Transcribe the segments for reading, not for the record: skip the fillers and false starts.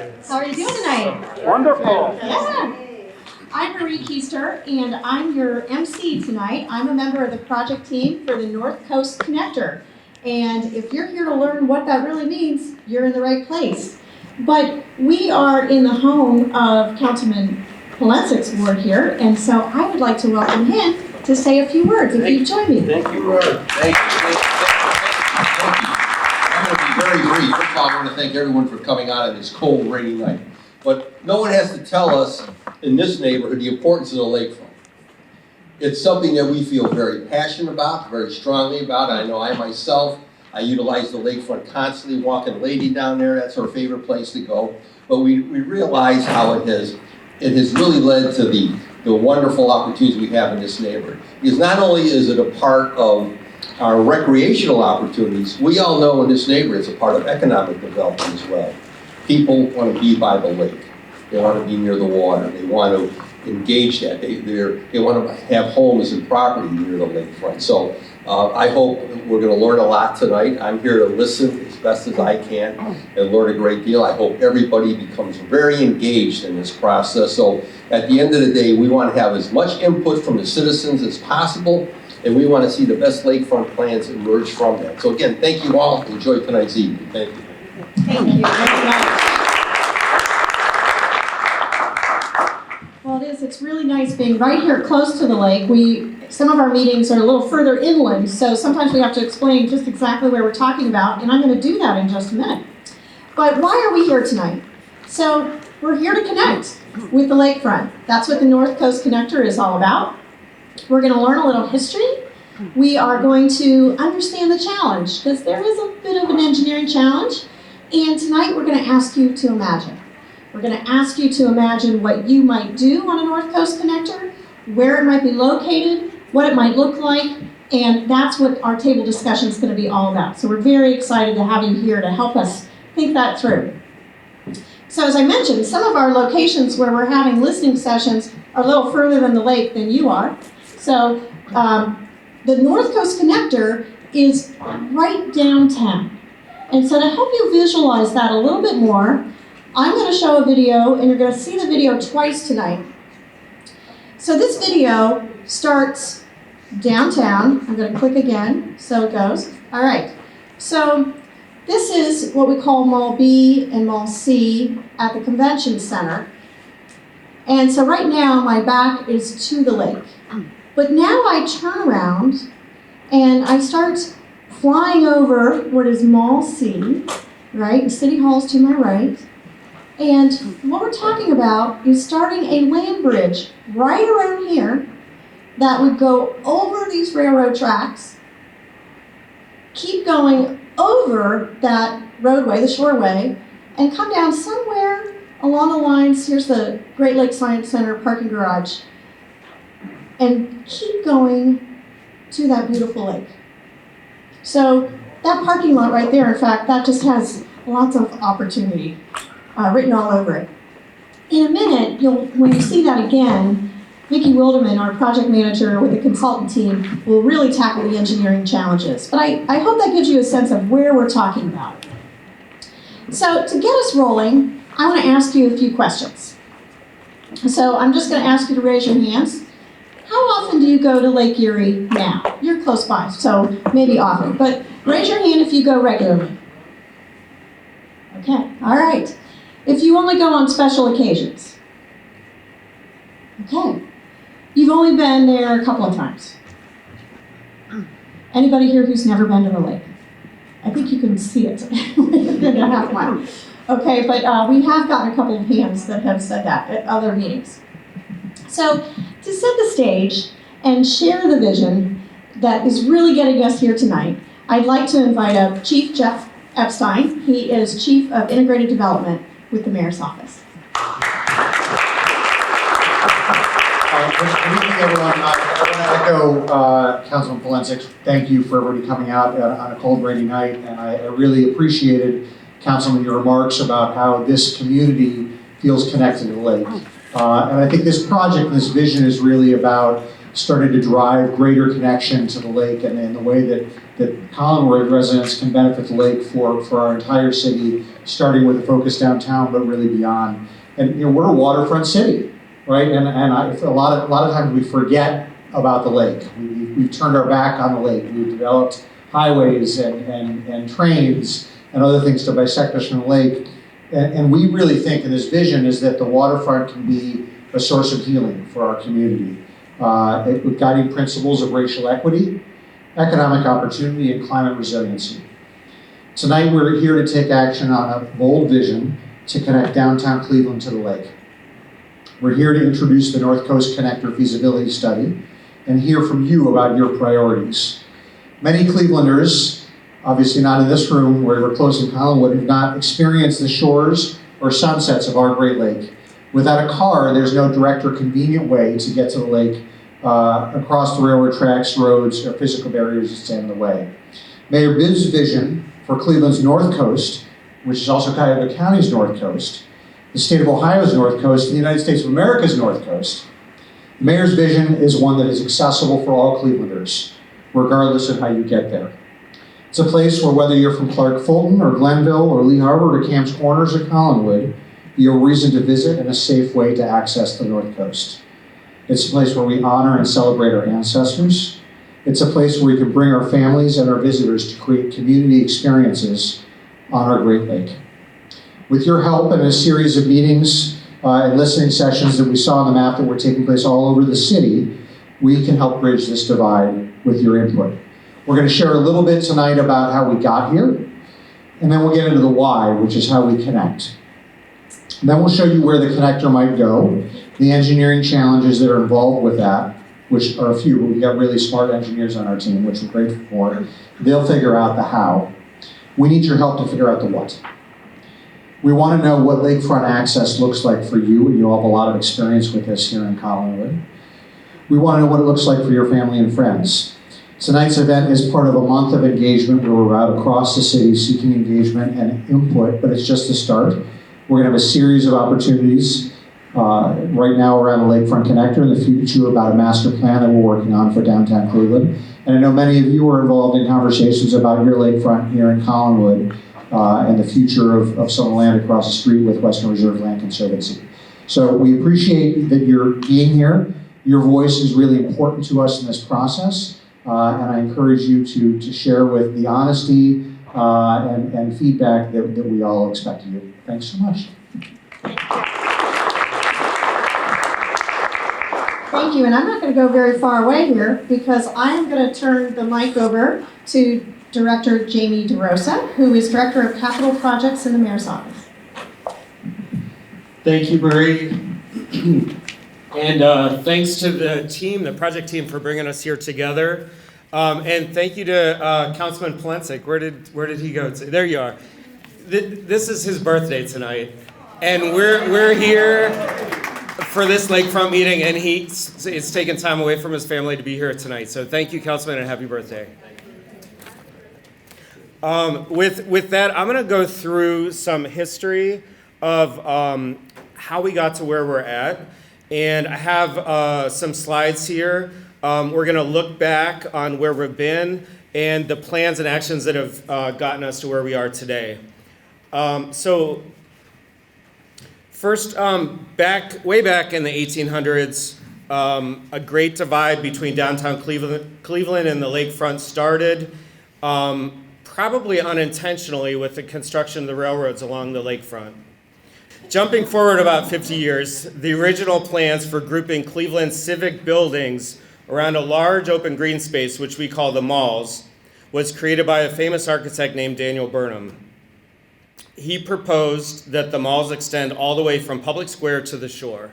How are you doing tonight? Wonderful. Yeah. I'm Marie Keister, and I'm your MC tonight. I'm a member of the project team for the Northcoast Connector. And if you're here to learn what that really means, you're in the right place. But we are in the home of Councilman Polensic's ward here, and so I would like to welcome him to say a few words, if you'd join me. Thank you, Roy. Thank you. I'm going to be very brief. First of all, I want to thank everyone for coming out on this cold, rainy night. But no one has to tell us in this neighborhood the importance of the lakefront. It's something that we feel very passionate about, very strongly about. I know I myself, I utilize the lakefront constantly, walking Lady down there. That's her favorite place to go. But we realize how it has really led to the wonderful opportunities we have in this neighborhood. Because not only is it a part of our recreational opportunities, we all know in this neighborhood it's a part of economic development as well. People want to be by the lake. They want to be near the water. They want to engage that. They want to have homes and property near the lakefront. So I hope we're going to learn a lot tonight. I'm here to listen as best as I can and learn a great deal. I hope everybody becomes very engaged in this process. So at the end of the day, we want to have as much input from the citizens as possible, and we want to see the best lakefront plans emerge from that. So again, thank you all. Enjoy tonight's evening. Thank you. Thank you very much. Well, it's really nice being right here close to the lake. Some of our meetings are a little further inland, so sometimes we have to explain just exactly where we're talking about, and I'm going to do that in just a minute. But why are we here tonight? So we're here to connect with the lakefront. That's what the Northcoast Connector is all about. We're going to learn a little history. We are going to understand the challenge, because there is a bit of an engineering challenge. And tonight we're going to ask you to imagine. We're going to ask you to imagine what you might do on a Northcoast Connector, where it might be located, what it might look like, and that's what our table discussion is going to be all about. So we're very excited to have you here to help us think that through. So as I mentioned, some of our locations where we're having listening sessions are a little further than the lake than you are. So the Northcoast Connector is right downtown. And so to help you visualize that a little bit more, I'm going to show a video, and you're going to see the video twice tonight. So this video starts downtown. I'm going to click again, so it goes. All right. So this is what we call Mall B and Mall C at the Convention Center. And so right now, my back is to the lake. But now I turn around, and I start flying over what is Mall C, right? And City Hall's to my right. And what we're talking about is starting a land bridge right around here that would go over these railroad tracks, keep going over that roadway, the shoreway, and come down somewhere along the lines. Here's the Great Lakes Science Center parking garage, and keep going to that beautiful lake. So that parking lot right there, in fact, that just has lots of opportunity written all over it. In a minute, when you see that again, Vicki Wilderman, our project manager with the consultant team, will really tackle the engineering challenges. But I hope that gives you a sense of where we're talking about. So to get us rolling, I want to ask you a few questions. So I'm just going to ask you to raise your hands. How often do you go to Lake Erie now? You're close by, so maybe often. But raise your hand if you go regularly. Okay, all right. If you only go on special occasions. Okay. You've only been there a couple of times. Anybody here who's never been to the lake? I think you can see it in a half mile. Okay, but we have gotten a couple of hands that have said that at other meetings. So to set the stage and share the vision that is really getting us here tonight, I'd like to invite up Chief Jeff Epstein. He is Chief of Integrated Development with the Mayor's Office. Good evening, everyone. I want to echo Councilman Polensic's thank you for everybody coming out on a cold, rainy night, and I really appreciated, Councilman, your remarks about how this community feels connected to the lake. And I think this project, this vision is really about starting to drive greater connection to the lake and the way that Collinwood residents can benefit the lake for our entire city, starting with a focus downtown, but really beyond. And we're a waterfront city, right? And a lot of times we forget about the lake. We've turned our back on the lake. We've developed highways and trains and other things to bisect us from the lake. And we really think, and this vision is that the waterfront can be a source of healing for our community. With guiding principles of racial equity, economic opportunity, and climate resiliency. Tonight we're here to take action on a bold vision to connect downtown Cleveland to the lake. We're here to introduce the Northcoast Connector feasibility study and hear from you about your priorities. Many Clevelanders, obviously not in this room where we're close in Collinwood, have not experienced the shores or sunsets of our Great Lake. Without a car, there's no direct or convenient way to get to the lake across the railroad tracks, roads, or physical barriers that stand in the way. Mayor Bibb's vision for Cleveland's North Coast, which is also Cuyahoga County's North Coast, the state of Ohio's North Coast, and the United States of America's North Coast. The mayor's vision is one that is accessible for all Clevelanders, regardless of how you get there. It's a place where whether you're from Clark Fulton or Glenville or Lee Harvard or Camps Corners or Collinwood, you have a reason to visit and a safe way to access the North Coast. It's a place where we honor and celebrate our ancestors. It's a place where we can bring our families and our visitors to create community experiences on our Great Lake. With your help and a series of meetings and listening sessions that we saw on the map that were taking place all over the city, we can help bridge this divide with your input. We're going to share a little bit tonight about how we got here, and then we'll get into the why, which is how we connect. And then we'll show you where the connector might go, the engineering challenges that are involved with that, which are a few, but we've got really smart engineers on our team, which we're grateful for. They'll figure out the how. We need your help to figure out the what. We want to know what lakefront access looks like for you, and you all have a lot of experience with this here in Collinwood. We want to know what it looks like for your family and friends. Tonight's event is part of a month of engagement where we're out across the city seeking engagement and input, but it's just the start. We're going to have a series of opportunities right now around the Lakefront Connector, in the future about a master plan that we're working on for downtown Cleveland. And I know many of you are involved in conversations about your lakefront here in Collinwood and the future of some of the land across the street with Western Reserve Land Conservancy. So we appreciate that you're being here. Your voice is really important to us in this process, and I encourage you to share with the honesty and feedback that we all expect of you. Thanks so much. Thank you, and I'm not going to go very far away here because I am going to turn the mic over to Director Jamie DeRosa, who is Director of Capital Projects in the Mayor's Office. Thank you, Marie. And thanks to the team, the project team, for bringing us here together. And thank you to Councilman Polensik. Where did he go? There you are. This is his birthday tonight, and we're here for this lakefront meeting, and he's taken time away from his family to be here tonight. So thank you, Councilman, and happy birthday. With that, I'm going to go through some history of how we got to where we're at, and I have some slides here. We're going to look back on where we've been and the plans and actions that have gotten us to where we are today. So first, way back in the 1800s, a great divide between downtown Cleveland and the lakefront started, probably unintentionally, with the construction of the railroads along the lakefront. Jumping forward about 50 years, the original plans for grouping Cleveland's civic buildings around a large open green space, which we call the malls, was created by a famous architect named Daniel Burnham. He proposed that the malls extend all the way from Public Square to the shore.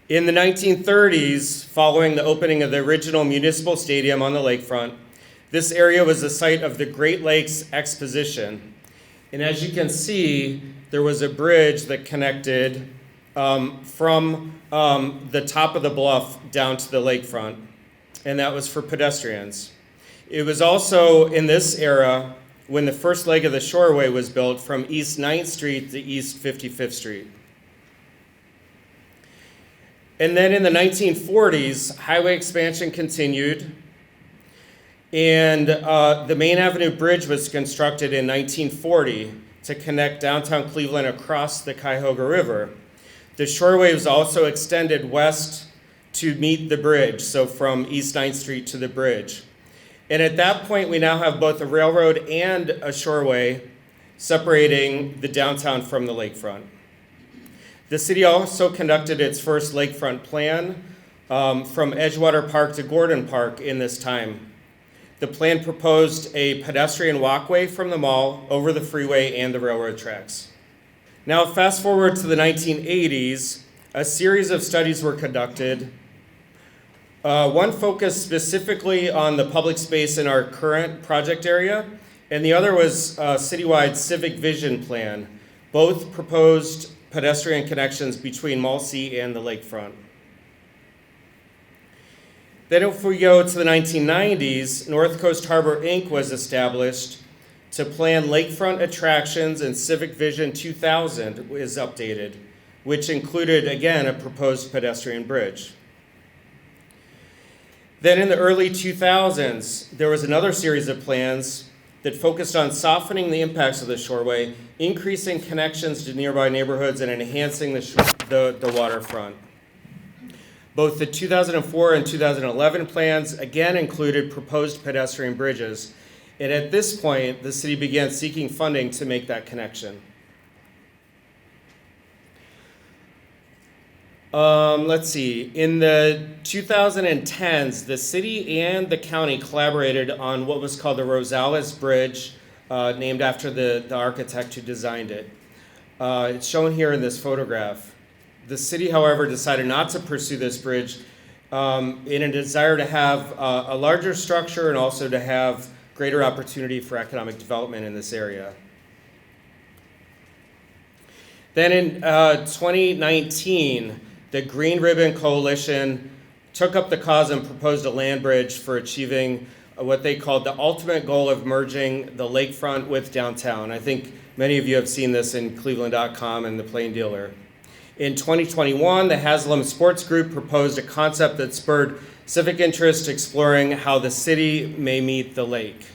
In the 1930s, following the opening of the original municipal stadium on the lakefront, this area was the site of the Great Lakes Exposition. And as you can see, there was a bridge that connected from the top of the bluff down to the lakefront, and that was for pedestrians. It was also in this era when the first leg of the shoreway was built from East 9th Street to East 55th Street. And then in the 1940s, highway expansion continued, and the Main Avenue Bridge was constructed in 1940 to connect downtown Cleveland across the Cuyahoga River. The shoreway was also extended west to meet the bridge, so from East 9th Street to the bridge. And at that point, we now have both a railroad and a shoreway separating the downtown from the lakefront. The city also conducted its first lakefront plan from Edgewater Park to Gordon Park in this time. The plan proposed a pedestrian walkway from the mall over the freeway and the railroad tracks. Now, fast forward to the 1980s, a series of studies were conducted. One focused specifically on the public space in our current project area, and the other was a citywide civic vision plan. Both proposed pedestrian connections between Mall C and the lakefront. Then if we go to the 1990s, Northcoast Harbor Inc. was established to plan lakefront attractions, and Civic Vision 2000 is updated, which included, again, a proposed pedestrian bridge. Then in the early 2000s, there was another series of plans that focused on softening the impacts of the shoreway, increasing connections to nearby neighborhoods, and enhancing the waterfront. Both the 2004 and 2011 plans again included proposed pedestrian bridges, and at this point, the city began seeking funding to make that connection. Let's see, in the 2010s, the city and the county collaborated on what was called the Rosales Bridge, named after the architect who designed it. It's shown here in this photograph. The city, however, decided not to pursue this bridge in a desire to have a larger structure and also to have greater opportunity for economic development in this area. Then in 2019, the Green Ribbon Coalition took up the cause and proposed a land bridge for achieving what they called the ultimate goal of merging the lakefront with downtown. I think many of you have seen this in Cleveland.com and the Plain Dealer. In 2021, the Haslam Sports Group proposed a concept that spurred civic interest, exploring how the city may meet the lake.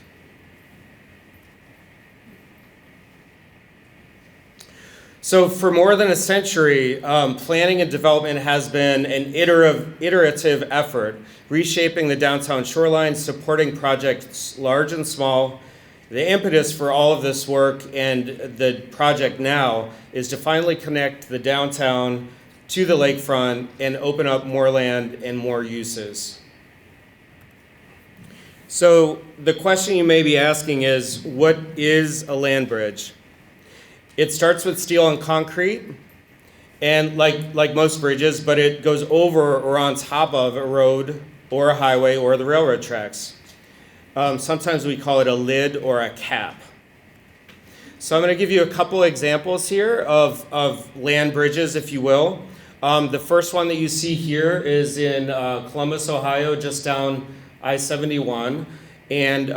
So for more than a century, planning and development has been an iterative effort, reshaping the downtown shoreline, supporting projects large and small. The impetus for all of this work and the project now is to finally connect the downtown to the lakefront and open up more land and more uses. So the question you may be asking is, what is a land bridge? It starts with steel and concrete, and like most bridges, but it goes over or on top of a road or a highway or the railroad tracks. Sometimes we call it a lid or a cap. So I'm going to give you a couple examples here of land bridges, if you will. The first one that you see here is in Columbus, Ohio, just down I-71. And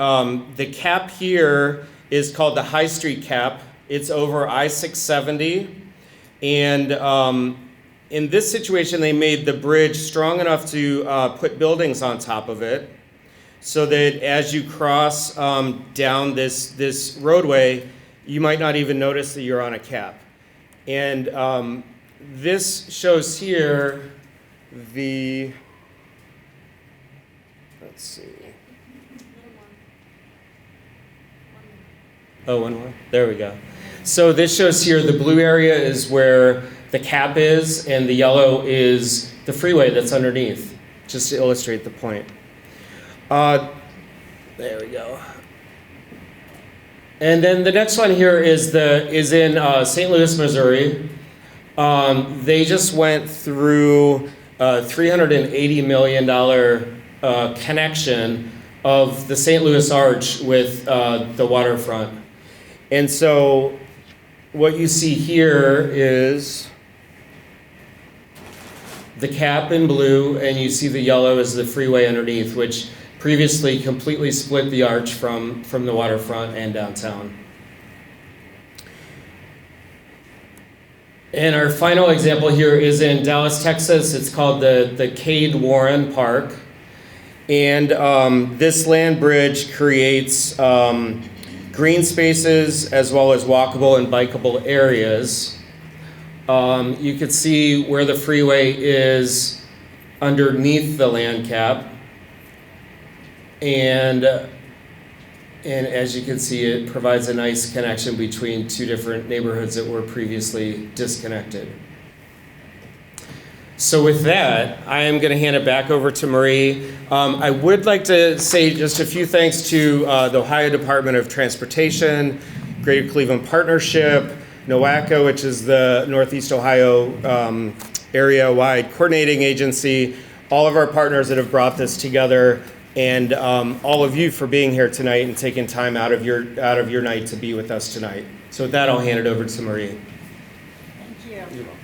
the cap here is called the High Street Cap. It's over I-670. And in this situation, they made the bridge strong enough to put buildings on top of it, so that as you cross down this roadway, you might not even notice that you're on a cap. And this shows here the, let's see. Oh, one more. There we go. So this shows here the blue area is where the cap is, and the yellow is the freeway that's underneath, just to illustrate the point. There we go. And then the next one here is in St. Louis, Missouri. They just went through a $380 million connection of the St. Louis Arch with the waterfront. And so what you see here is the cap in blue, and you see the yellow is the freeway underneath, which previously completely split the arch from the waterfront and downtown. And our final example here is in Dallas, Texas. It's called the Cade Warren Park. And this land bridge creates green spaces as well as walkable and bikeable areas. You can see where the freeway is underneath the land cap. And as you can see, it provides a nice connection between two different neighborhoods that were previously disconnected. So with that, I am going to hand it back over to Marie. I would like to say just a few thanks to the Ohio Department of Transportation, Greater Cleveland Partnership, NOACA, which is the Northeast Ohio area-wide coordinating agency, all of our partners that have brought this together, and all of you for being here tonight and taking time out of your night to be with us tonight. So with that, I'll hand it over to Marie. Thank you. You're welcome.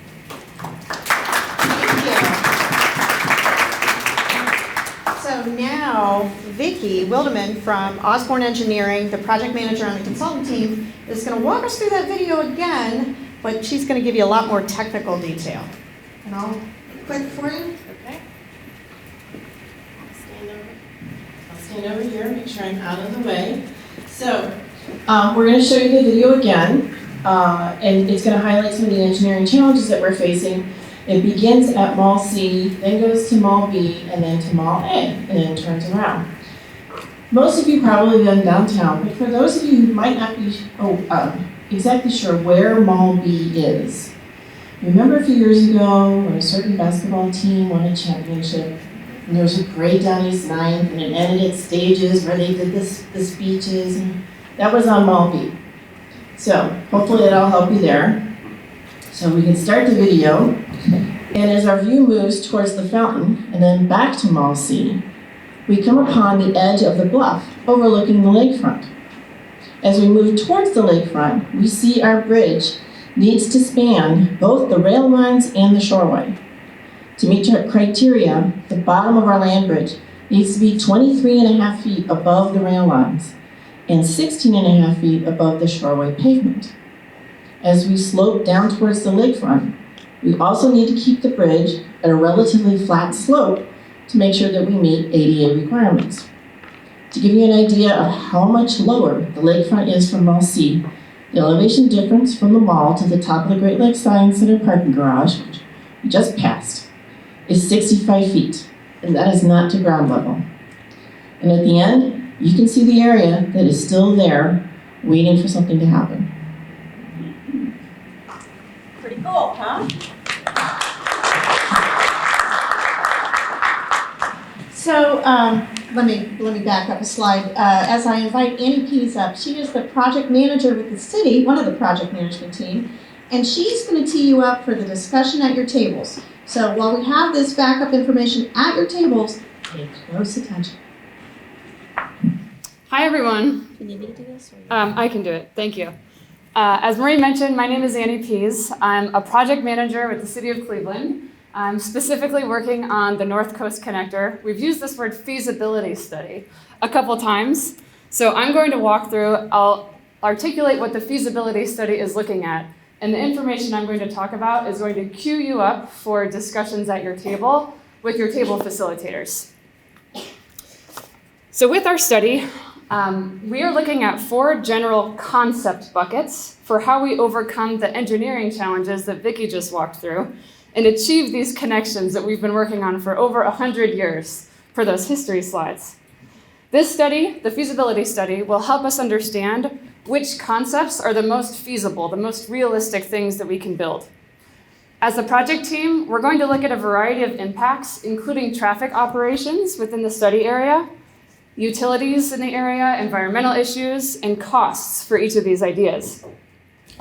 So now, Vicki Wildeman from Osborne Engineering, the project manager on the consultant team, is going to walk us through that video again, but she's going to give you a lot more technical detail. And I'll click for you. Okay. I'll stand over here, make sure I'm out of the way. So, we're going to show you the video again, and it's going to highlight some of the engineering challenges that we're facing. It begins at Mall C, then goes to Mall B, and then to Mall A, and then turns around. Most of you probably been downtown, but for those of you who might not be exactly sure where Mall B is, remember a few years ago when a certain basketball team won a championship, and there was a parade down East 9th, and it ended at Stages where they did the speeches, and that was on Mall B. So hopefully that'll help you there. So we can start the video, and as our view moves towards the fountain and then back to Mall C, we come upon the edge of the bluff overlooking the lakefront. As we move towards the lakefront, we see our bridge needs to span both the rail lines and the shoreway. To meet our criteria, the bottom of our land bridge needs to be 23.5 feet above the rail lines and 16.5 feet above the shoreway pavement. As we slope down towards the lakefront, we also need to keep the bridge at a relatively flat slope to make sure that we meet ADA requirements. To give you an idea of how much lower the lakefront is from Mall C, the elevation difference from the mall to the top of the Great Lakes Science Center parking garage, which we just passed, is 65 feet, and that is not to ground level. And at the end, you can see the area that is still there, waiting for something to happen. Pretty cool, huh? So let me back up a slide. As I invite Annie Pease up, she is the project manager with the city, one of the project management team, and she's going to tee you up for the discussion at your tables. So while we have this backup information at your tables, pay close attention. Hi, everyone. Can you do this? I can do it. Thank you. As Marie mentioned, my name is Annie Pease. I'm a project manager with the City of Cleveland. I'm specifically working on the Northcoast Connector. We've used this word feasibility study a couple times. So I'm going to walk through, I'll articulate what the feasibility study is looking at. And the information I'm going to talk about is going to queue you up for discussions at your table with your table facilitators. So with our study, we are looking at 4 general concept buckets for how we overcome the engineering challenges that Vicki just walked through and achieve these connections that we've been working on for over 100 years for those history slides. This study, the feasibility study, will help us understand which concepts are the most feasible, the most realistic things that we can build. As a project team, we're going to look at a variety of impacts, including traffic operations within the study area, utilities in the area, environmental issues, and costs for each of these ideas.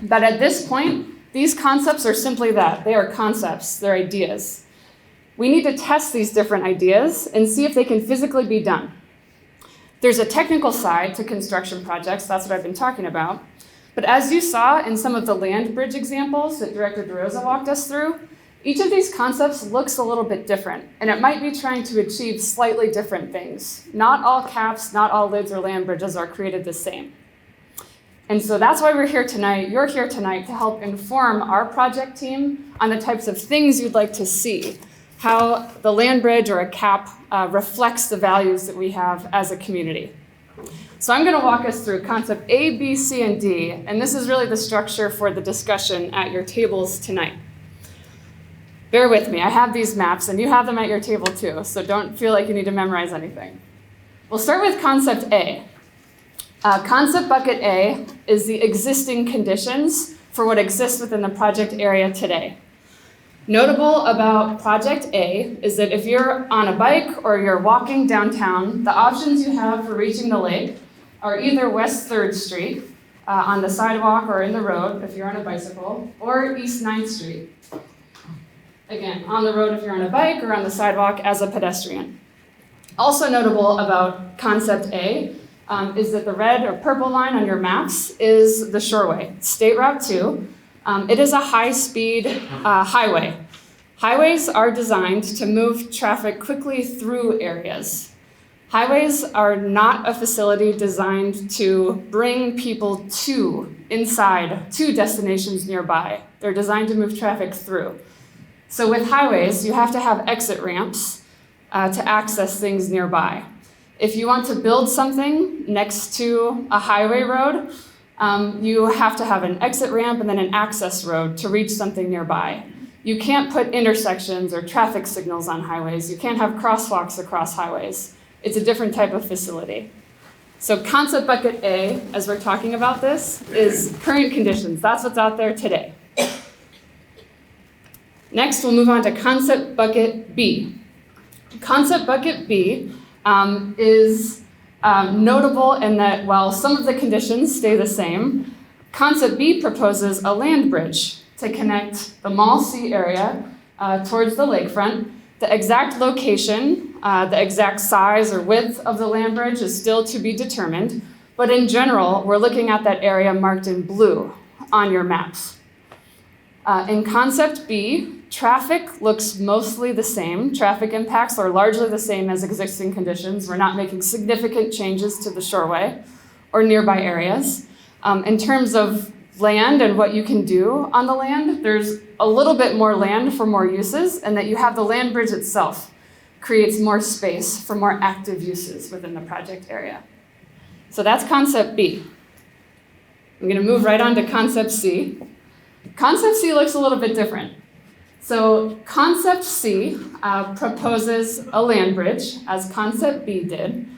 But at this point, these concepts are simply that. They are concepts, they're ideas. We need to test these different ideas and see if they can physically be done. There's a technical side to construction projects, that's what I've been talking about. But as you saw in some of the land bridge examples that Director DeRosa walked us through, each of these concepts looks a little bit different, and it might be trying to achieve slightly different things. Not all caps, not all lids or land bridges are created the same. And so that's why we're here tonight. You're here tonight to help inform our project team on the types of things you'd like to see, how the land bridge or a CAP reflects the values that we have as a community. So I'm going to walk us through concept A, B, C, and D, and this is really the structure for the discussion at your tables tonight. Bear with me, I have these maps, and you have them at your table too, so don't feel like you need to memorize anything. We'll start with concept A. Concept bucket A is the existing conditions for what exists within the project area today. Notable about project A is that if you're on a bike or you're walking downtown, the options you have for reaching the lake are either West 3rd Street on the sidewalk or in the road if you're on a bicycle, or East 9th Street. Again, on the road if you're on a bike or on the sidewalk as a pedestrian. Also notable about concept A is that the red or purple line on your maps is the Shoreway, State Route 2. It is a high-speed highway. Highways are designed to move traffic quickly through areas. Highways are not a facility designed to bring people to destinations nearby. They're designed to move traffic through. So with highways, you have to have exit ramps to access things nearby. If you want to build something next to a highway road, you have to have an exit ramp and then an access road to reach something nearby. You can't put intersections or traffic signals on highways. You can't have crosswalks across highways. It's a different type of facility. So concept bucket A, as we're talking about this, is current conditions. That's what's out there today. Next, we'll move on to concept bucket B. Concept bucket B is notable in that while some of the conditions stay the same, concept B proposes a land bridge to connect the Mall C area towards the lakefront. The exact location, the exact size or width of the land bridge is still to be determined, but in general, we're looking at that area marked in blue on your maps. In concept B, traffic looks mostly the same. Traffic impacts are largely the same as existing conditions. We're not making significant changes to the shoreway or nearby areas. In terms of land and what you can do on the land, there's a little bit more land for more uses, and that you have the land bridge itself creates more space for more active uses within the project area. So that's concept B. I'm going to move right on to concept C. Concept C looks a little bit different. So concept C proposes a land bridge, as concept B did.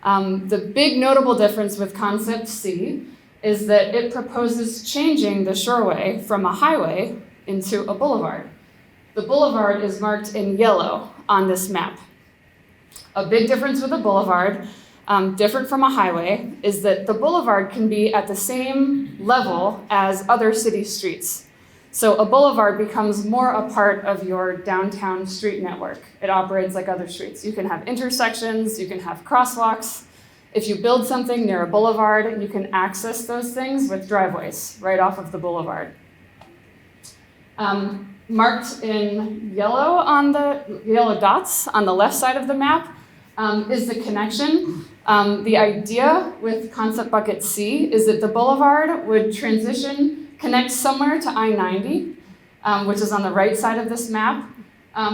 The big notable difference with concept C is that it proposes changing the shoreway from a highway into a boulevard. The boulevard is marked in yellow on this map. A big difference with a boulevard, different from a highway, is that the boulevard can be at the same level as other city streets. So a boulevard becomes more a part of your downtown street network. It operates like other streets. You can have intersections, you can have crosswalks. If you build something near a boulevard, you can access those things with driveways right off of the boulevard. Marked in yellow on the yellow dots on the left side of the map is the connection. The idea with concept bucket C is that the boulevard would connect somewhere to I-90, which is on the right side of this map.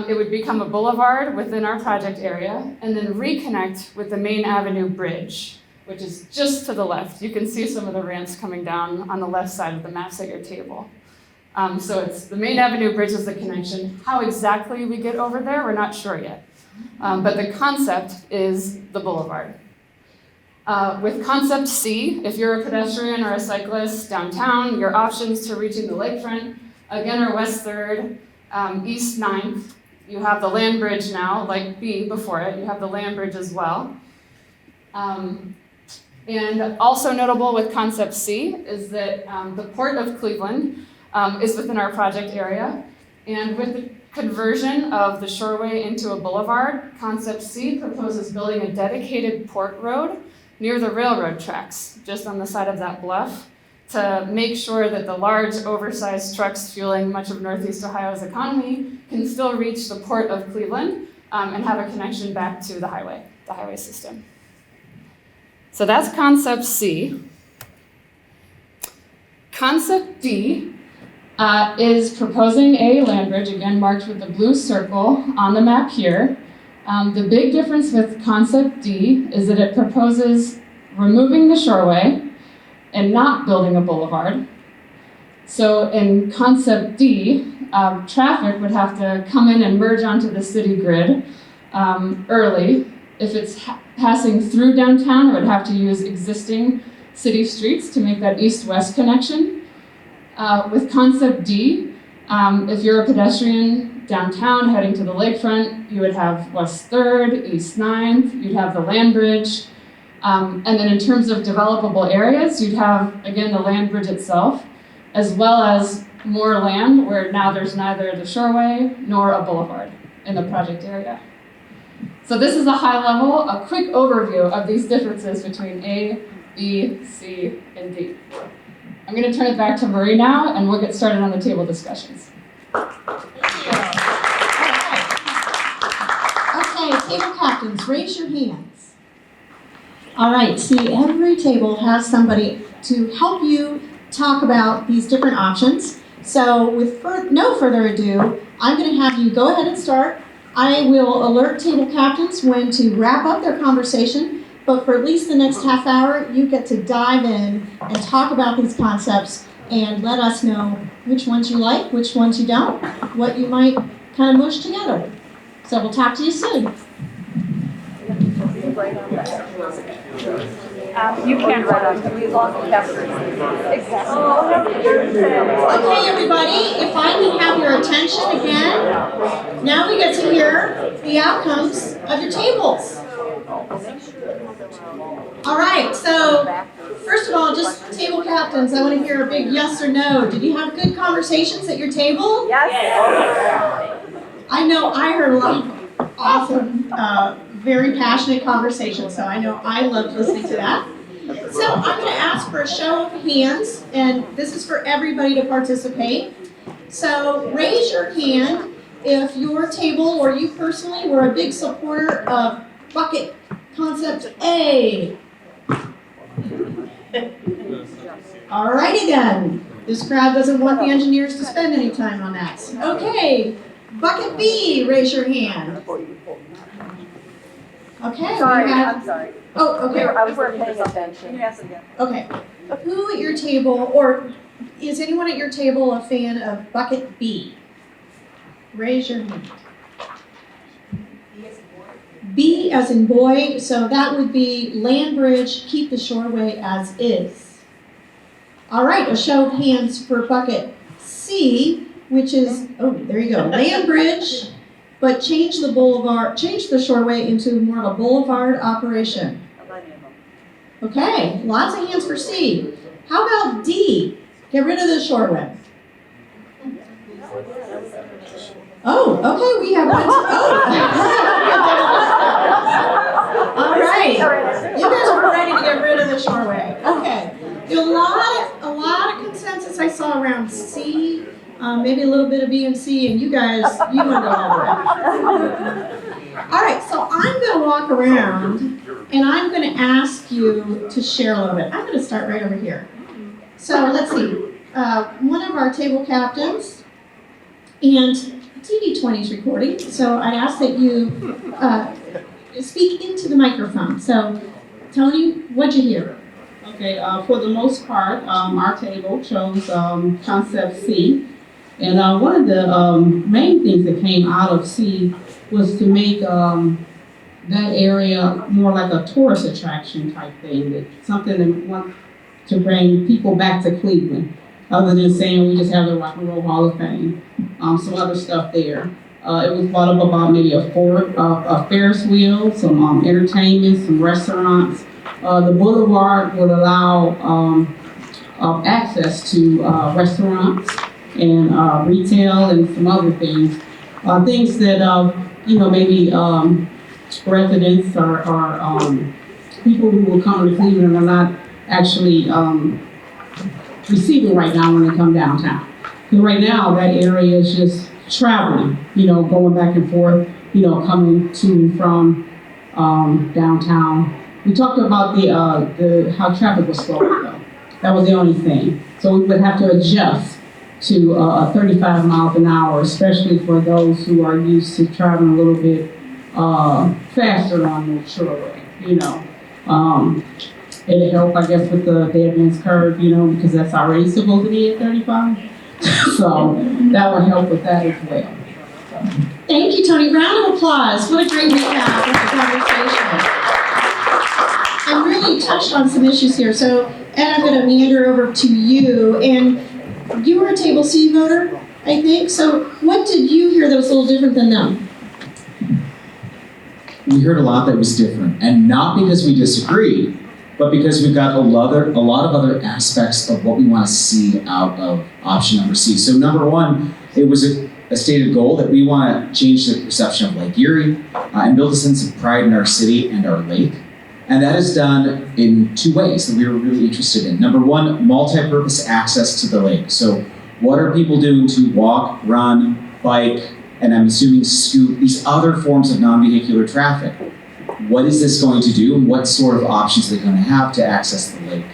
It would become a boulevard within our project area and then reconnect with the Main Avenue Bridge, which is just to the left. You can see some of the ramps coming down on the left side of the maps at your table. So it's the Main Avenue Bridge is the connection. How exactly we get over there, we're not sure yet. But the concept is the boulevard. With concept C, if you're a pedestrian or a cyclist downtown, your options to reaching the lakefront, again, are West 3rd, East 9th. You have the land bridge now, like B before it, you have the land bridge as well. And also notable with concept C is that the Port of Cleveland is within our project area. And with the conversion of the shoreway into a boulevard, concept C proposes building a dedicated port road near the railroad tracks, just on the side of that bluff, to make sure that the large, oversized trucks fueling much of Northeast Ohio's economy can still reach the Port of Cleveland and have a connection back to the highway system. So that's concept C. Concept D is proposing a land bridge, again marked with the blue circle on the map here. The big difference with Concept D is that it proposes removing the shoreway and not building a boulevard. So in Concept D, traffic would have to come in and merge onto the city grid early. If it's passing through downtown, it would have to use existing city streets to make that east-west connection. With Concept D, if you're a pedestrian downtown heading to the lakefront, you would have West 3rd, East 9th, you'd have the land bridge. And then in terms of developable areas, you'd have, again, the land bridge itself, as well as more land where now there's neither the shoreway nor a boulevard in the project area. So this is a high level, a quick overview of these differences between A, B, C, and D. I'm going to turn it back to Marie now, and we'll get started on the table discussions. Okay, table captains, raise your hands. All right, see, every table has somebody to help you talk about these different options. So with no further ado, I'm going to have you go ahead and start. I will alert table captains when to wrap up their conversation, but for at least the next half hour, you get to dive in and talk about these concepts and let us know which ones you like, which ones you don't, what you might kind of mush together. So we'll talk to you soon. You can't write on them. We lost the peppers. Exactly. Okay, everybody, if I can have your attention again, now we get to hear the outcomes of your tables. All right, so first of all, just table captains, I want to hear a big yes or no. Did you have good conversations at your table? Yes. I know I heard a lot of awesome, very passionate conversations, so I know I loved listening to that. So I'm going to ask for a show of hands, and this is for everybody to participate. So raise your hand if your table or you personally were a big supporter of bucket concept A. Alrighty then. This crowd doesn't want the engineers to spend any time on that. Okay. Bucket B, raise your hand. Okay. Sorry, I'm sorry. Oh, okay. I was paying attention. Yes, again. Okay. Who at your table, or is anyone at your table a fan of bucket B? Raise your hand. B as in boy, so that would be land bridge, keep the shoreway as is. All right, a show of hands for bucket C, which is, oh, there you go, land bridge, but change the shoreway into more of a boulevard operation. Okay, lots of hands for C. How about D? Get rid of the shoreway. Oh, okay, we have one. All right, you guys are ready to get rid of the shoreway. Okay, a lot of consensus I saw around C, maybe a little bit of B and C, and you guys, you want to go all the way. All right, so I'm going to walk around, and I'm going to ask you to share a little bit. I'm going to start right over here. So let's see, one of our table captains, and TV20 is recording, so I ask that you speak into the microphone. So, Tony, what'd you hear? Okay, for the most part, our table chose concept C. And one of the main things that came out of C was to make that area more like a tourist attraction type thing, something that we want to bring people back to Cleveland, other than saying we just have the Rock and Roll Hall of Fame, some other stuff there. It was thought up about maybe a Ferris wheel, some entertainment, some restaurants. The boulevard would allow access to restaurants and retail and some other things. Things that, maybe residents or people who will come to Cleveland are not actually receiving right now when they come downtown. Because right now, that area is just traveling, going back and forth, coming to and from downtown. We talked about the how traffic was slowing though. That was the only thing. So we would have to adjust to 35 miles an hour, especially for those who are used to traveling a little bit faster on the shoreway, It'll help, I guess, with the dead man's curve, because that's already supposed to be at 35. So that would help with that as well. Thank you, Tony. Round of applause. What a great recap of the conversation. I really touched on some issues here. So, Ed, I'm going to meander over to you. And you were a Table C voter, I think. So what did you hear that was a little different than them? We heard a lot that was different. And not because we disagreed, but because we've got a lot of other aspects of what we want to see out of option number C. So number one, it was a stated goal that we want to change the perception of Lake Erie and build a sense of pride in our city and our lake. And that is done in two ways that we were really interested in. Number one, multi-purpose access to the lake. So what are people doing to walk, run, bike, and I'm assuming scoot, these other forms of non-vehicular traffic? What is this going to do, and what sort of options are they going to have to access the lake?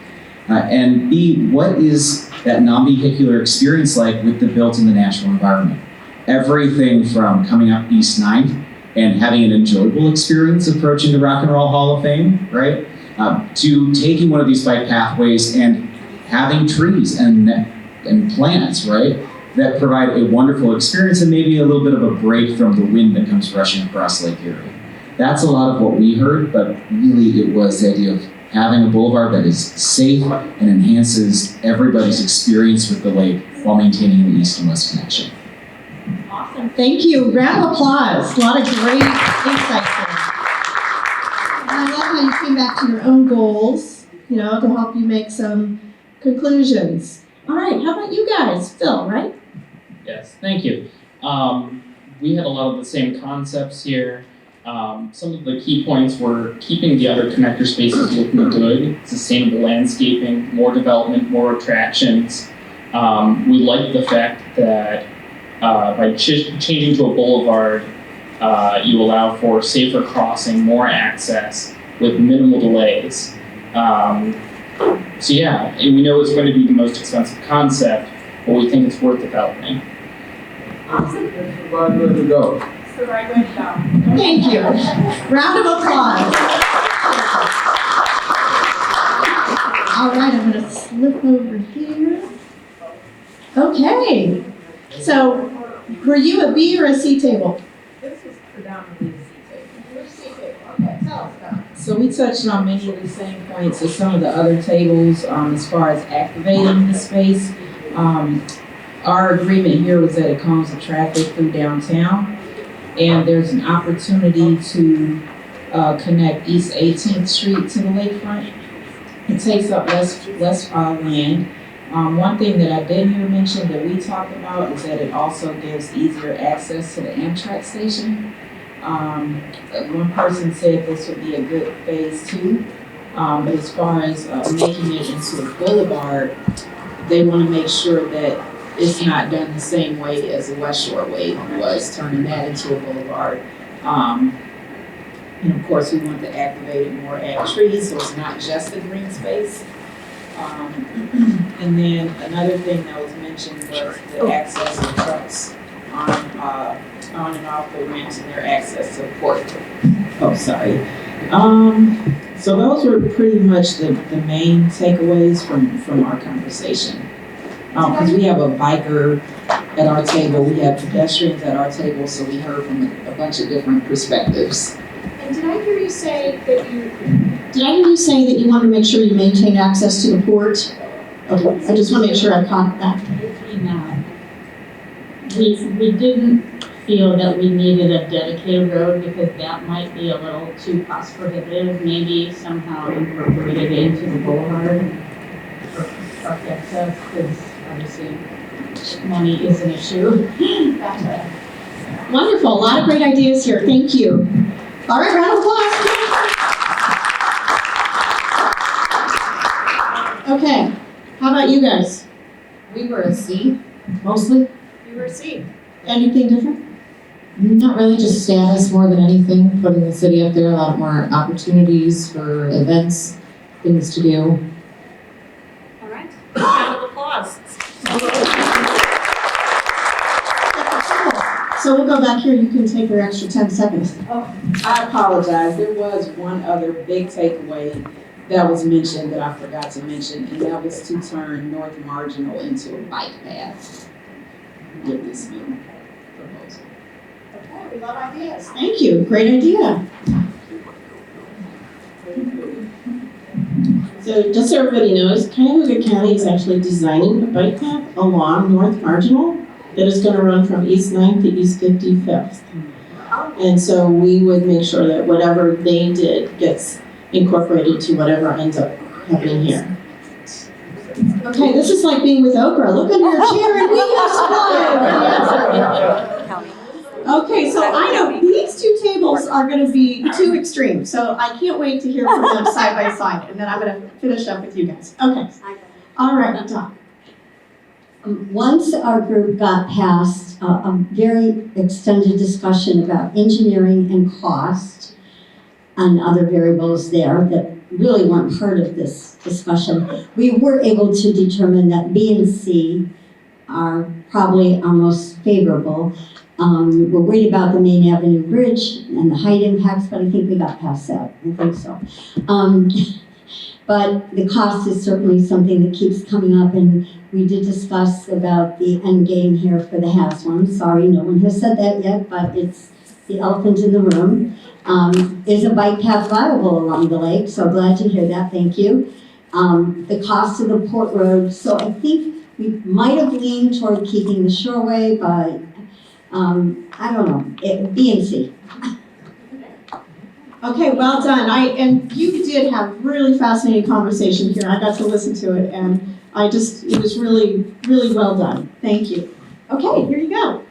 And B, what is that non-vehicular experience like with the built in the natural environment? Everything from coming up East 9th and having an enjoyable experience approaching the Rock and Roll Hall of Fame, right? To taking one of these bike pathways and having trees and plants, right? That provide a wonderful experience and maybe a little bit of a break from the wind that comes rushing across Lake Erie. That's a lot of what we heard, but really it was the idea of having a boulevard that is safe and enhances everybody's experience with the lake while maintaining the east and west connection. Awesome. Thank you. Round of applause. A lot of great insights there. And I love how you came back to your own goals, to help you make some conclusions. All right. How about you guys? Phil, right? Yes, thank you. We had a lot of the same concepts here. Some of the key points were keeping the other connector spaces looking good, sustainable landscaping, more development, more attractions. We liked the fact that by changing to a boulevard, you allow for safer crossing, more access with minimal delays. So yeah, and we know it's going to be the most expensive concept, but we think it's worth developing. Awesome. That's the right way to go. It's the right way to go. Thank you. Round of applause. All right, I'm going to slip over here. Okay. So, were you a B or a C table? This was predominantly the C table. Which C table? Okay, tell us about it. So we touched on many of the same points as some of the other tables as far as activating the space. Our agreement here was that it calms the traffic through downtown, and there's an opportunity to connect East 18th Street to the lakefront. It takes up less land. One thing that I did hear mentioned that we talked about is that it also gives easier access to the Amtrak station. One person said this would be a good phase 2, but as far as making it into a boulevard, they want to make sure that it's not done the same way as the West Shore Way was, turning that into a boulevard. And of course, we want to activate it more, add trees, so it's not just a green space. And then another thing that was mentioned was the access of trucks on and off the ramps and their access to the port. Oh, sorry. So those were pretty much the main takeaways from our conversation. Because we have a biker at our table, we have pedestrians at our table, so we heard from a bunch of different perspectives. And did I hear you say that you want to make sure you maintain access to the port? Okay, I just want to make sure I caught that. We didn't feel that we needed a dedicated road because that might be a little too cost prohibitive. Maybe somehow incorporated into the boulevard for truck access, because obviously money is an issue. Wonderful, a lot of great ideas here. Thank you. All right, round of applause. Okay, how about you guys? We were a C, mostly. We were a C. Anything different? Not really, just status more than anything, putting the city up there, a lot more opportunities for events, things to do. All right. Round of applause. So we'll go back here, you can take your extra 10 seconds. I apologize. There was one other big takeaway that was mentioned that I forgot to mention, and that was to turn North Marginal into a bike path with this new proposal. Okay, we love ideas. Thank you, great idea. So just so everybody knows, Cuyahoga County is actually designing a bike path along North Marginal that is going to run from East 9th to East 55th. And so we would make sure that whatever they did gets incorporated to whatever ends up happening here. Okay, this is like being with Oprah. Look under your chair and we have Okay, so I know these two tables are going to be two extremes, so I can't wait to hear from them side by side, and then I'm going to finish up with you guys. Okay. All right, Doc. Once our group got past a very extended discussion about engineering and cost and other variables there that really weren't part of this discussion, we were able to determine that B and C are probably our most favorable. We're worried about the Main Avenue Bridge and the height impacts, but I think we got past that. I think so. But the cost is certainly something that keeps coming up, and we did discuss about the end game here for the Has one. Sorry, no one has said that yet, but it's the elephant in the room. Is a bike path viable along the lake? So glad to hear that, thank you. The cost of the Port Road, so I think we might have leaned toward keeping the shoreway, but I don't know, B and C. Okay, well done. And you did have really fascinating conversation here. I got to listen to it, and it was really, really well done. Thank you. Okay, here you go.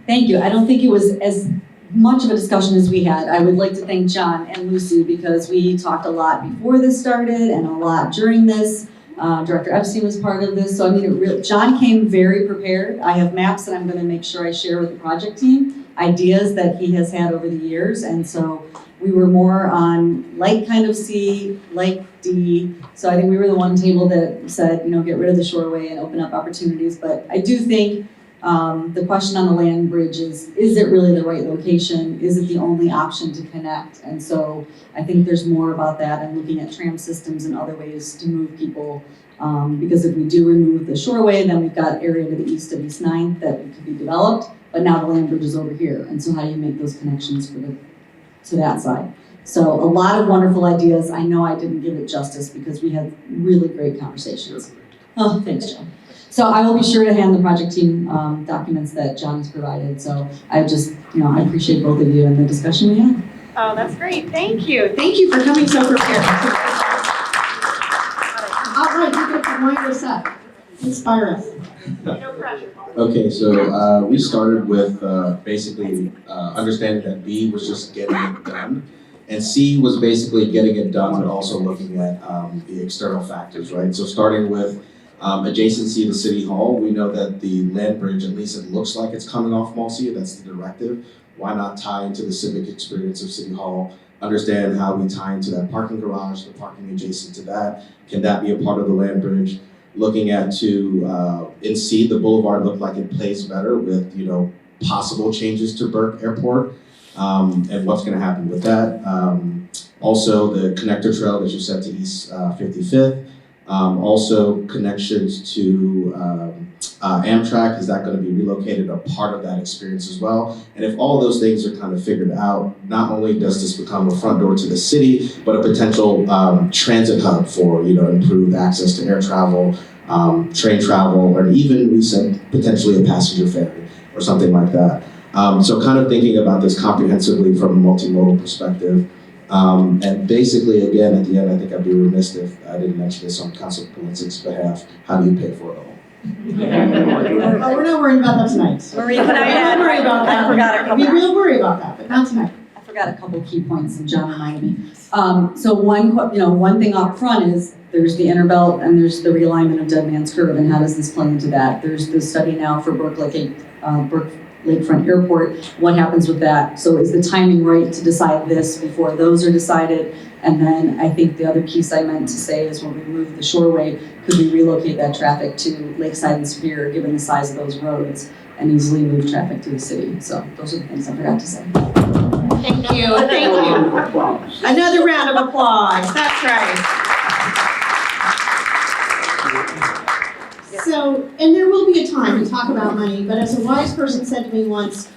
Thank you. I don't think it was as much of a discussion as we had. I would like to thank John and Lucy because we talked a lot before this started and a lot during this. Director Epstein was part of this, so I mean, John came very prepared. I have maps that I'm going to make sure I share with the project team, ideas that he has had over the years, and so we were more on like kind of C, like D. So I think we were the one table that said, get rid of the shoreway and open up opportunities. But I do think the question on the land bridge is it really the right location? Is it the only option to connect? And so I think there's more about that and looking at tram systems and other ways to move people. Because if we do remove the shoreway, then we've got area to the east of East 9th that could be developed. But now the land bridge is over here. And so how do you make those connections to that side? So a lot of wonderful ideas. I know I didn't give it justice because we had really great conversations. Oh, thanks, John. So I will be sure to hand the project team documents that John has provided. So I just, I appreciate both of you and the discussion we had. Oh, that's great. Thank you. Thank you for coming so prepared. All right, you get to wind us up. Inspire us. No pressure. Okay, so we started with basically understanding that B was just getting it done, and C was basically getting it done, but also looking at the external factors, right? So starting with adjacency to City Hall, we know that the land bridge, at least it looks like it's coming off Mulsea, that's the directive. Why not tie into the civic experience of City Hall? Understand how we tie into that parking garage, the parking adjacent to that. Can that be a part of the land bridge? Looking at in C, the boulevard looked like it plays better with, possible changes to Burke Airport and what's going to happen with that. Also, the connector trail that you said to East 55th. Also, connections to Amtrak, is that going to be relocated, a part of that experience as well? And if all of those things are kind of figured out, not only does this become a front door to the city, but a potential transit hub for improved access to air travel, train travel, or even we said potentially a passenger ferry or something like that. So kind of thinking about this comprehensively from a multimodal perspective. And basically, again, at the end, I think I'd be remiss if I didn't mention this on Council Politic's behalf. How do you pay for it all? Oh, we're not worried about that tonight. Marie, can I add? Don't worry about that. I forgot a couple. We will worry about that, but not tonight. I forgot a couple key points, and John reminded me. So one thing up front is there's the inner belt and there's the realignment of Dead Man's Curve, and how does this play into that? There's the study now for Burke Lakefront Airport. What happens with that? So is the timing right to decide this before those are decided? And then I think the other piece I meant to say is when we move the shoreway, could we relocate that traffic to Lakeside and Superior, given the size of those roads, and easily move traffic to the city? So those are the things I forgot to say. Thank you, thank you. Another round of applause, that's right. So, and there will be a time to talk about money, but as a wise person said to me once,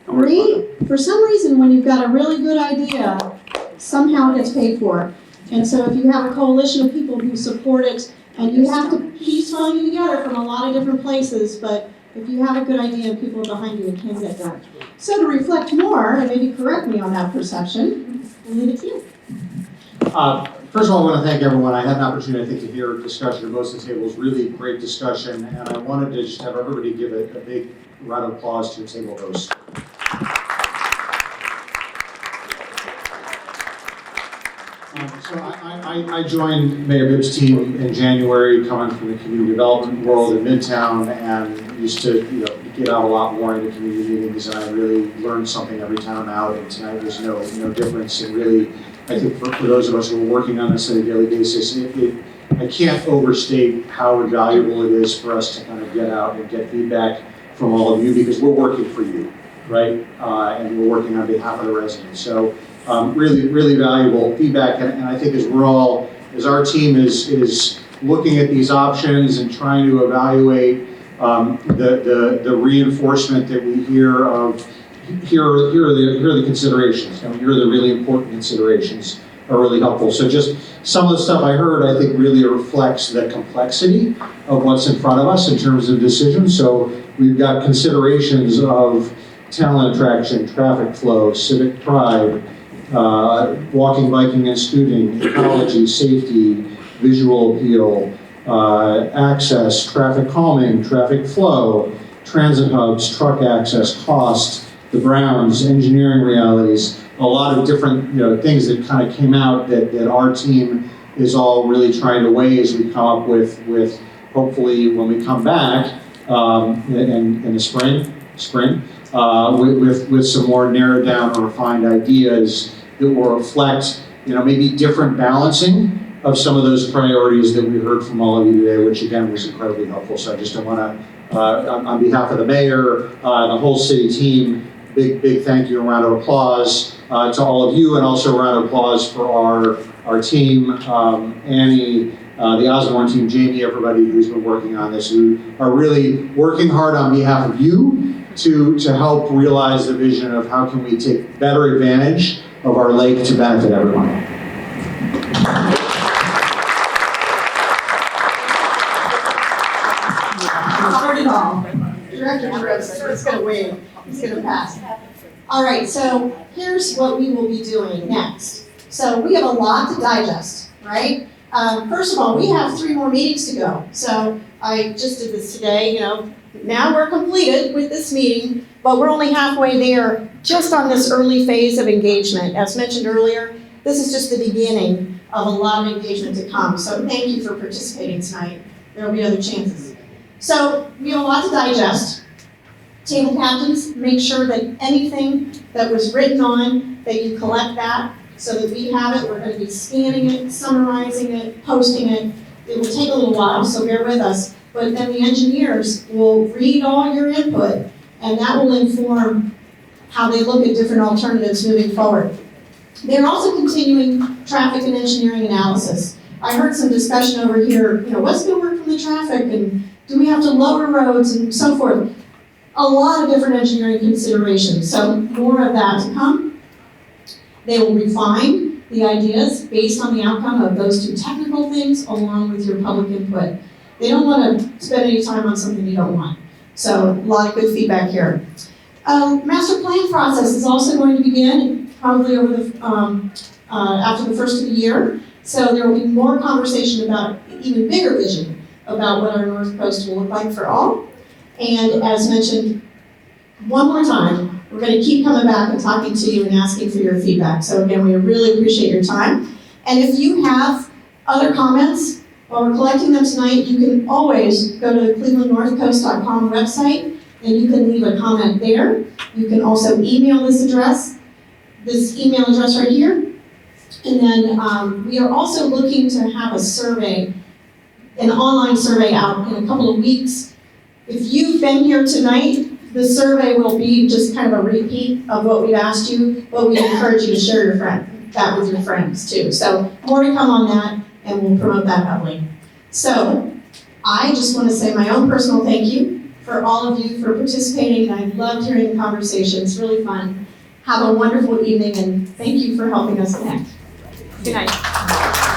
Marie, for some reason when you've got a really good idea, somehow it gets paid for. And so if you have a coalition of people who support it, and you have to piece funding together from a lot of different places, but if you have a good idea and people are behind you, it can get done. So to reflect more, and maybe correct me on that perception, I'll leave it to you. First of all, I want to thank everyone. I had an opportunity, I think, to hear a discussion of most of the tables, really great discussion, and I wanted to just have everybody give a big round of applause to the table hosts. So I joined Mayor Bibb's team in January, coming from the community development world in Midtown, and used to get out a lot more into community meetings, and I really learned something every time I'm out, and tonight there's no difference. And really, I think for those of us who are working on this on a daily basis, I can't overstate how invaluable it is for us to kind of get out and get feedback from all of you, because we're working for you, right? And we're working on behalf of the residents. So really, really valuable feedback. And I think as our team is looking at these options and trying to evaluate the reinforcement that we hear of, here are the considerations. Here are the really important considerations are really helpful. So just some of the stuff I heard, I think really reflects the complexity of what's in front of us in terms of decisions. So we've got considerations of talent attraction, traffic flow, civic pride, walking, biking, and scooting, ecology, safety, visual appeal, access, traffic calming, traffic flow, transit hubs, truck access, cost, the Browns, engineering realities, a lot of different things that kind of came out that our team is all really trying to weigh as we come up with hopefully when we come back in the spring, with some more narrowed down or refined ideas that will reflect maybe different balancing of some of those priorities that we heard from all of you today, which again was incredibly helpful. So I just want to, on behalf of the mayor and the whole city team, big thank you and round of applause to all of you, and also a round of applause for our team, Annie, the Osborne team, Jamie, everybody who's been working on this, who are really working hard on behalf of you to help realize the vision of how can we take better advantage of our lake to benefit everyone. Covered it all. Director Rose is going to wave. He's going to pass. All right, so here's what we will be doing next. So we have a lot to digest, right? First of all, we have 3 more meetings to go. So I just did this today, now we're completed with this meeting, but we're only halfway there just on this early phase of engagement. As mentioned earlier, this is just the beginning of a lot of engagement to come. So thank you for participating tonight. There will be other chances. So we have a lot to digest. Table captains, make sure that anything that was written on, that you collect that so that we have it. We're going to be scanning it, summarizing it, posting it. It will take a little while, so bear with us. But then the engineers will read all your input, and that will inform how they look at different alternatives moving forward. They're also continuing traffic and engineering analysis. I heard some discussion over here, what's going to work from the traffic, and do we have to lower roads and so forth. A lot of different engineering considerations, so more of that to come. They will refine the ideas based on the outcome of those 2 technical things along with your public input. They don't want to spend any time on something you don't want. So a lot of good feedback here. Master plan process is also going to begin probably over the after the first of the year. So there will be more conversation about even bigger vision about what our North Coast will look like for all. And as mentioned, one more time, we're going to keep coming back and talking to you and asking for your feedback. So again, we really appreciate your time. And if you have other comments while we're collecting them tonight, you can always go to the clevelandnorthcoast.com website and you can leave a comment there. You can also email this email address right here. And then we are also looking to have a survey, an online survey out in a couple of weeks. If you've been here tonight, the survey will be just kind of a repeat of what we've asked you, but we encourage you to share that with your friends too. So more to come on that, and we'll promote that heavily. So I just want to say my own personal thank you for all of you for participating, and I loved hearing the conversation. It's really fun. Have a wonderful evening, and thank you for helping us connect. Good night.